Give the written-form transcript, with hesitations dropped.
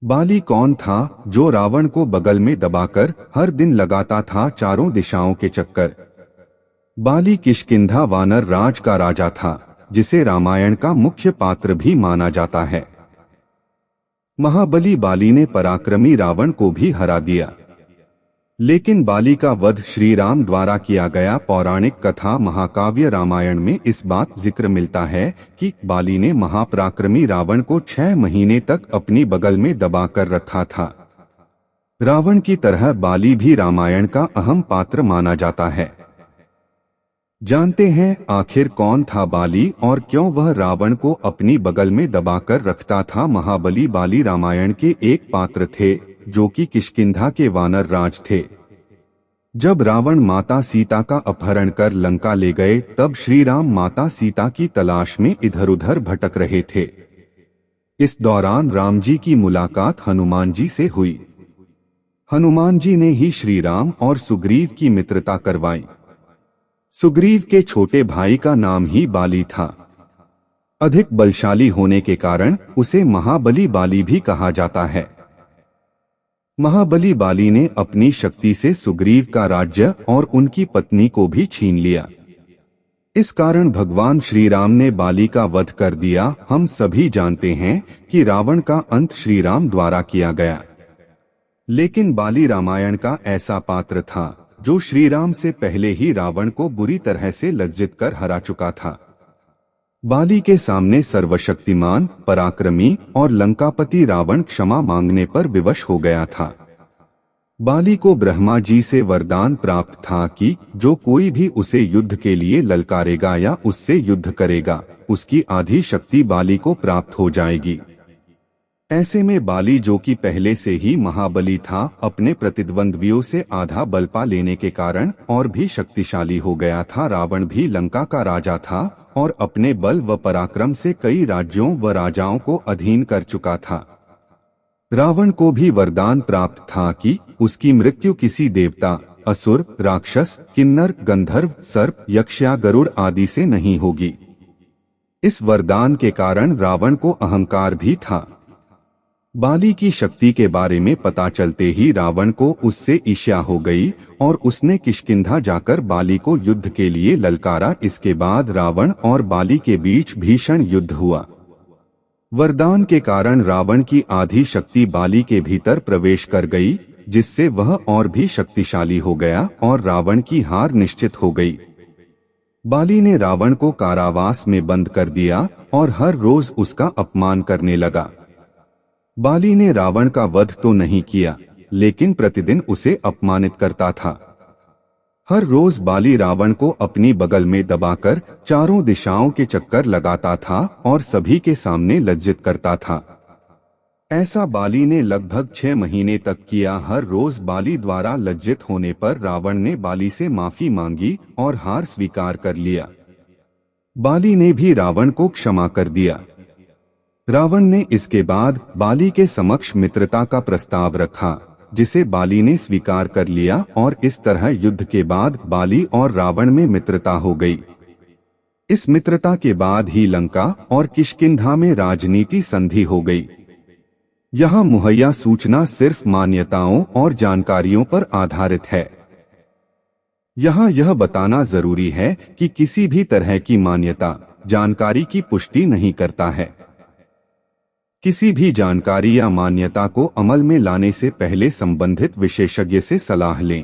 बाली कौन था जो रावण को बगल में दबाकर हर दिन लगाता था चारों दिशाओं के चक्कर। बाली किष्किंधा वानर राज का राजा था, जिसे रामायण का मुख्य पात्र भी माना जाता है। महाबली बाली ने पराक्रमी रावण को भी हरा दिया, लेकिन बाली का वध श्री राम द्वारा किया गया। पौराणिक कथा महाकाव्य रामायण में इस बात जिक्र मिलता है कि बाली ने महापराक्रमी रावण को 6 महीने तक अपनी बगल में दबाकर रखा था। रावण की तरह बाली भी रामायण का अहम पात्र माना जाता है। जानते हैं आखिर कौन था बाली और क्यों वह रावण को अपनी बगल में दबाकर रखता था। महाबली बाली रामायण के एक पात्र थे जो कि किष्किंधा के वानर राज थे। जब रावण माता सीता का अपहरण कर लंका ले गए, तब श्री राम माता सीता की तलाश में इधर उधर भटक रहे थे। इस दौरान राम जी की मुलाकात हनुमान जी से हुई। हनुमान जी ने ही श्री राम और सुग्रीव की मित्रता करवाई। सुग्रीव के छोटे भाई का नाम ही बाली था। अधिक बलशाली होने के कारण उसे महाबली बाली भी कहा जाता है। महाबली बाली ने अपनी शक्ति से सुग्रीव का राज्य और उनकी पत्नी को भी छीन लिया। इस कारण भगवान श्री राम ने बाली का वध कर दिया। हम सभी जानते हैं कि रावण का अंत श्री राम द्वारा किया गया, लेकिन बाली रामायण का ऐसा पात्र था जो श्री राम से पहले ही रावण को बुरी तरह से लज्जित कर हरा चुका था। बाली के सामने सर्वशक्तिमान, पराक्रमी और लंकापति रावण क्षमा मांगने पर विवश हो गया था। बाली को ब्रह्मा जी से वरदान प्राप्त था कि जो कोई भी उसे युद्ध के लिए ललकारेगा या उससे युद्ध करेगा, उसकी आधी शक्ति बाली को प्राप्त हो जाएगी। ऐसे में बाली, जो कि पहले से ही महाबली था, अपने प्रतिद्वंद्वियों से आधा बल पा लेने के कारण और भी शक्तिशाली हो गया था। रावण भी लंका का राजा था और अपने बल व पराक्रम से कई राज्यों व राजाओं को अधीन कर चुका था। रावण को भी वरदान प्राप्त था कि उसकी मृत्यु किसी देवता, असुर, राक्षस, किन्नर, गंधर्व, सर्प, यक्ष या गरुड़ आदि से नहीं होगी। इस वरदान के कारण रावण को अहंकार भी था। बाली की शक्ति के बारे में पता चलते ही रावण को उससे ईर्ष्या हो गई और उसने किष्किंधा जाकर बाली को युद्ध के लिए ललकारा। इसके बाद रावण और बाली के बीच भीषण युद्ध हुआ। वरदान के कारण रावण की आधी शक्ति बाली के भीतर प्रवेश कर गई, जिससे वह और भी शक्तिशाली हो गया और रावण की हार निश्चित हो गई। बाली ने रावण को कारावास में बंद कर दिया और हर रोज उसका अपमान करने लगा। बाली ने रावण का वध तो नहीं किया, लेकिन प्रतिदिन उसे अपमानित करता था। हर रोज बाली रावण को अपनी बगल में दबाकर चारों दिशाओं के चक्कर लगाता था और सभी के सामने लज्जित करता था। ऐसा बाली ने लगभग 6 महीने तक किया। हर रोज बाली द्वारा लज्जित होने पर रावण ने बाली से माफी मांगी और हार स्वीकार कर लिया। बाली ने भी रावण को क्षमा कर दिया। रावण ने इसके बाद बाली के समक्ष मित्रता का प्रस्ताव रखा, जिसे बाली ने स्वीकार कर लिया और इस तरह युद्ध के बाद बाली और रावण में मित्रता हो गई। इस मित्रता के बाद ही लंका और किष्किंधा में राजनीति संधि हो गई। यहाँ मुहैया सूचना सिर्फ मान्यताओं और जानकारियों पर आधारित है। यहाँ यह बताना जरूरी है कि किसी भी तरह की मान्यता जानकारी की पुष्टि नहीं करता है। किसी भी जानकारी या मान्यता को अमल में लाने से पहले संबंधित विशेषज्ञ से सलाह लें।